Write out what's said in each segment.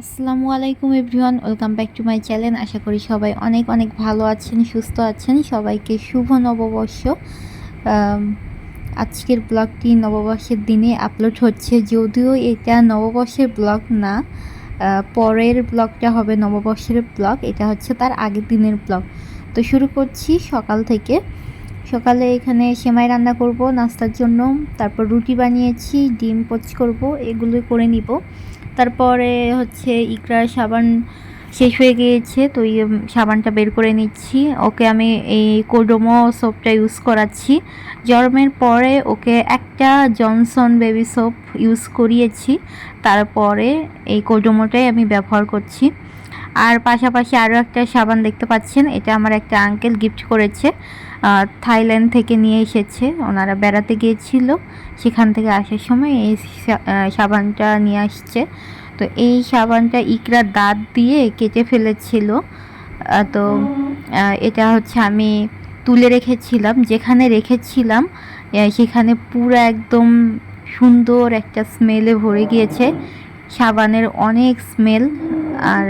আসসালামু আলাইকুম everyone, welcome back to my channel. আশা করি সবাই অনেক অনেক ভালো আছেন, সুস্থ আছেন। সবাইকে শুভ নববর্ষ। আম, আজকের ব্লগটি নববর্ষের দিনে আপলোড হচ্ছে, যদিও এটা নববর্ষের ব্লগ না। পরের ব্লগটা হবে নববর্ষের ব্লগ, এটা হচ্ছে তার আগের দিনের ব্লগ। তো শুরু করছি সকাল থেকে। সকালে এখানে সেমাই রান্না করব নাস্তার জন্য, তারপর রুটি বানিয়েছি, ডিম পোচ করব, এগুলো করে নিব। তারপরে হচ্ছে ইকরার সাবান শেষ হয়ে গিয়েছে, তো এই সাবানটা বের করে নিচ্ছি। ওকে আমি এই কোডোমো সোপটা ইউজ করাচ্ছি। জন্মের পরে ওকে একটা জনসন বেবি সোপ ইউজ করিয়েছি, তারপরে এই কোডোমোটাই আমি ব্যবহার করছি। আর পাশাপাশি আরও একটা সাবান দেখতে পাচ্ছেন, এটা আমার একটা আঙ্কেল গিফট করেছে, থাইল্যান্ড থেকে নিয়ে এসেছে। ওনারা বেড়াতে গিয়েছিল, সেখান থেকে আসার সময় এই সাবানটা নিয়ে আসছে। তো এই সাবানটা ইকরার দাঁত দিয়ে কেটে ফেলেছিল, তো এটা হচ্ছে আমি তুলে রেখেছিলাম। যেখানে রেখেছিলাম সেখানে পুরো একদম সুন্দর একটা স্মেলে ভরে গিয়েছে, সাবানের অনেক স্মেল। আর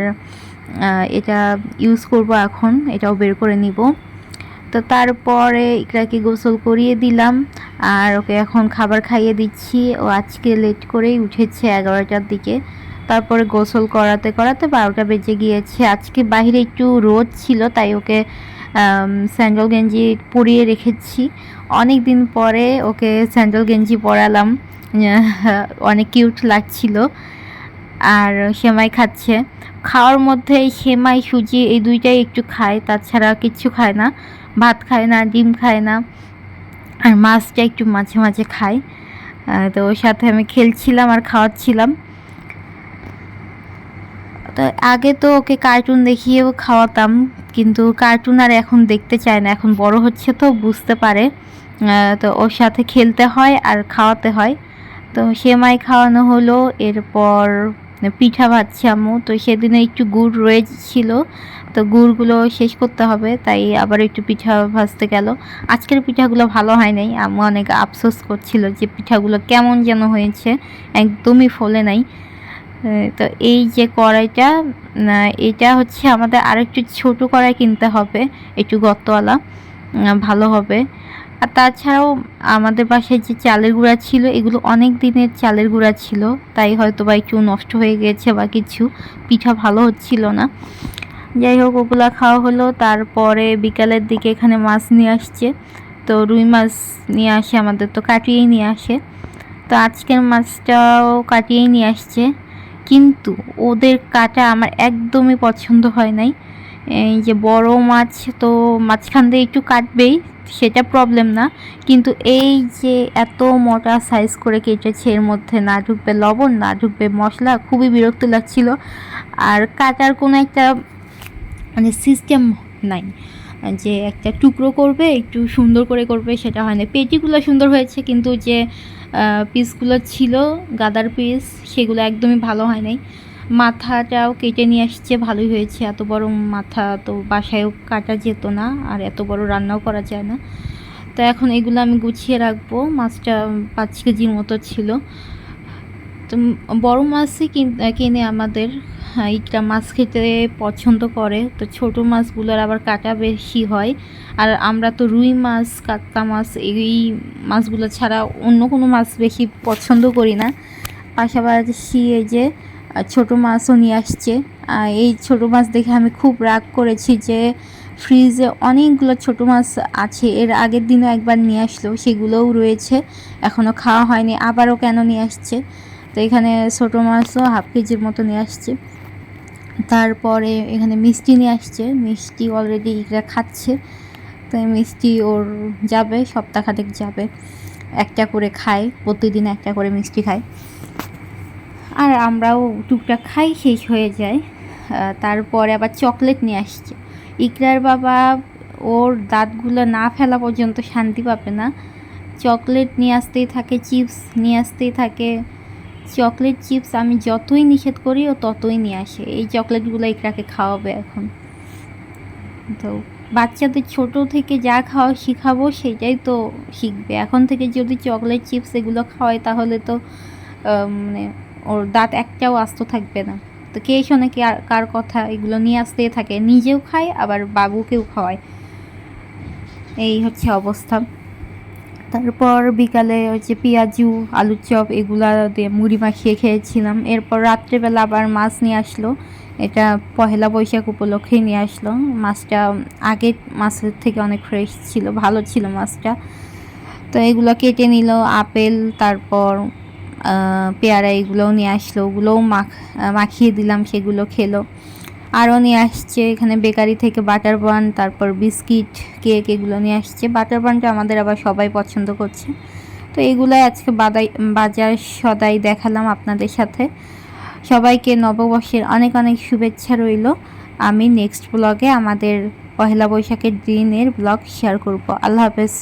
এটা ইউজ করব এখন, এটাও বের করে নিব। তো তারপরে ইকরাকে গোসল করিয়ে দিলাম, আর ওকে এখন খাবার খাইয়ে দিচ্ছি। ও আজকে লেট করেই উঠেছে, 11টার দিকে। তারপরে গোসল করাতে করাতে 12টা বেজে গিয়েছে। আজকে বাইরে একটু রোদ ছিল, তাই ওকে স্যান্ডেল গেঞ্জি পরিয়ে রেখেছি। অনেক দিন পরে ওকে স্যান্ডেল গেঞ্জি পরালাম, অনেক কিউট লাগছিল। আর সেমাই খাচ্ছে। খাওয়ার মধ্যে এই সেমাই সুজি এই দুইটাই একটু খায়, তাছাড়া কিচ্ছু খায় না। ভাত খায় না, ডিম খায় না, আর মাছটা একটু মাঝে মাঝে খায়। তো ওর সাথে আমি খেলছিলাম আর খাওয়াচ্ছিলাম। তো আগে তো ওকে কার্টুন দেখিয়েও খাওয়াতাম, কিন্তু কার্টুন আর এখন দেখতে চায় না, এখন বড় হচ্ছে তো বুঝতে পারে। তো ওর সাথে খেলতে হয় আর খাওয়াতে হয়। তো সেমাই খাওয়ানো হলো, এরপর পিঠা ভাজছে আম্মু। তো সেদিনে একটু গুড় রয়েছিল, তো গুড়গুলো শেষ করতে হবে, তাই আবার একটু পিঠা ভাজতে গেল। আজকের পিঠাগুলো ভালো হয় নাই, আম্মু অনেক আফসোস করছিল যে পিঠাগুলো কেমন যেন হয়েছে, একদমই ফোলে নাই। তো এই যে কড়াইটা, এটা হচ্ছে আমাদের আরেকটু ছোট কড়াই কিনতে হবে, একটু গর্তওয়ালা, ভালো হবে। আর তাছাড়াও আমাদের বাসায় যে চালের গুঁড়া ছিল, এগুলো অনেক দিনের চালের গুঁড়া ছিল, তাই হয়তো বা একটু নষ্ট হয়ে গেছে বা কিছু, পিঠা ভালো হচ্ছিল না। যাই হোক, ওগুলা খাওয়া হলো। তারপরে বিকালের দিকে এখানে মাছ নিয়ে আসছে, তো রুই মাছ নিয়ে আসে, আমাদের তো কাটিয়েই নিয়ে আসে। তো আজকের মাছটাও কাটিয়েই নিয়ে আসছে, কিন্তু ওদের কাটা আমার একদমই পছন্দ হয় নাই। এই যে বড় মাছ, তো মাঝখান দিয়ে একটু কাটবেই, সেটা প্রবলেম না, কিন্তু এই যে এত মোটা সাইজ করে কেটেছে, এর মধ্যে না ঢুকবে লবণ, না ঢুকবে মশলা, খুবই বিরক্ত লাগছিল। আর কাটার কোনো একটা মানে সিস্টেম নাই, যে একটা টুকরো করবে একটু সুন্দর করে করবে, সেটা হয় না। পেটিগুলো সুন্দর হয়েছে, কিন্তু যে পিসগুলো ছিল গাদার পিস, সেগুলো একদমই ভালো হয় নাই। মাথাটাও কেটে নিয়ে আসছে, ভালোই হয়েছে। এত বড় মাথা তো বাসায়ও কাটা যেত না, আর এত বড় রান্নাও করা যায় না। তো এখন এগুলো আমি গুছিয়ে রাখবো। মাছটা 5 কেজির মতো ছিল। তো বড় মাছই কিনে আমাদের, ইকরা মাছ খেতে পছন্দ করে, তো ছোট মাছগুলোর আবার কাটা বেশি হয়। আর আমরা তো রুই মাছ, কাতলা মাছ, এই মাছগুলো ছাড়া অন্য কোনো মাছ বেশি পছন্দ করি না। পাশাপাশি এই যে ছোট মাছও নিয়ে আসছে। এই ছোট মাছ দেখে আমি খুব রাগ করেছি যে ফ্রিজে অনেকগুলো ছোট মাছ আছে, এর আগের দিনও একবার নিয়ে আসলো, সেগুলোও রয়েছে, এখনও খাওয়া হয়নি, আবারও কেন নিয়ে আসছে। তো এখানে ছোটো মাছও 1/2 কেজির মতো নিয়ে আসছে। তারপরে এখানে মিষ্টি নিয়ে আসছে, মিষ্টি অলরেডি এরা খাচ্ছে। তো মিষ্টি ওর যাবে, সপ্তাহখানেক যাবে, একটা করে খায়, প্রতিদিন একটা করে মিষ্টি খায়। আর আমরাও টুকটাক খাই, শেষ হয়ে যায়। তারপরে আবার চকলেট নিয়ে আসছে। ইকরার বাবা ওর দাঁতগুলো না ফেলা পর্যন্ত শান্তি পাবে না, চকলেট নিয়ে আসতেই থাকে, চিপস নিয়ে আসতেই থাকে। চকলেট চিপস আমি যতই নিষেধ করি ও ততই নিয়ে আসে। এই চকলেটগুলো ইকরাকে খাওয়াবে এখন। তো বাচ্চাদের ছোট থেকে যা খাওয়া শিখাবো সেটাই তো শিখবে। এখন থেকে যদি চকলেট চিপস এগুলো খাওয়াই, তাহলে তো মানে ওর দাঁত একটাও আস্ত থাকবে না। তো কে শোনে কে কার কথা, এগুলো নিয়ে আসতেই থাকে, নিজেও খায় আবার বাবুকেও খাওয়ায়, এই হচ্ছে অবস্থা। তারপর বিকালে ওই যে পেঁয়াজু আলুর চপ এগুলা দিয়ে মুড়ি মাখিয়ে খেয়েছিলাম। এরপর রাত্রেবেলা আবার মাছ নিয়ে আসলো, এটা পহেলা বৈশাখ উপলক্ষেই নিয়ে আসলো। মাছটা আগের মাছের থেকে অনেক ফ্রেশ ছিল, ভালো ছিল মাছটা। তো এগুলো কেটে নিল, আপেল তারপর পেয়ারা এগুলোও নিয়ে আসলো, ওগুলোও মাখিয়ে দিলাম, সেগুলো খেলো। আরও নিয়ে আসছে এখানে বেকারি থেকে বাটার বান, তারপর বিস্কিট কেক এগুলো নিয়ে আসছে। বাটার বানটা আমাদের আবার সবাই পছন্দ করছে। তো এগুলাই আজকে বাজার সদাই দেখালাম আপনাদের সাথে। সবাইকে নববর্ষের অনেক অনেক শুভেচ্ছা রইল। আমি নেক্সট ব্লগে আমাদের পহেলা বৈশাখের দিনের ব্লগ শেয়ার করব। আল্লাহ হাফেজ।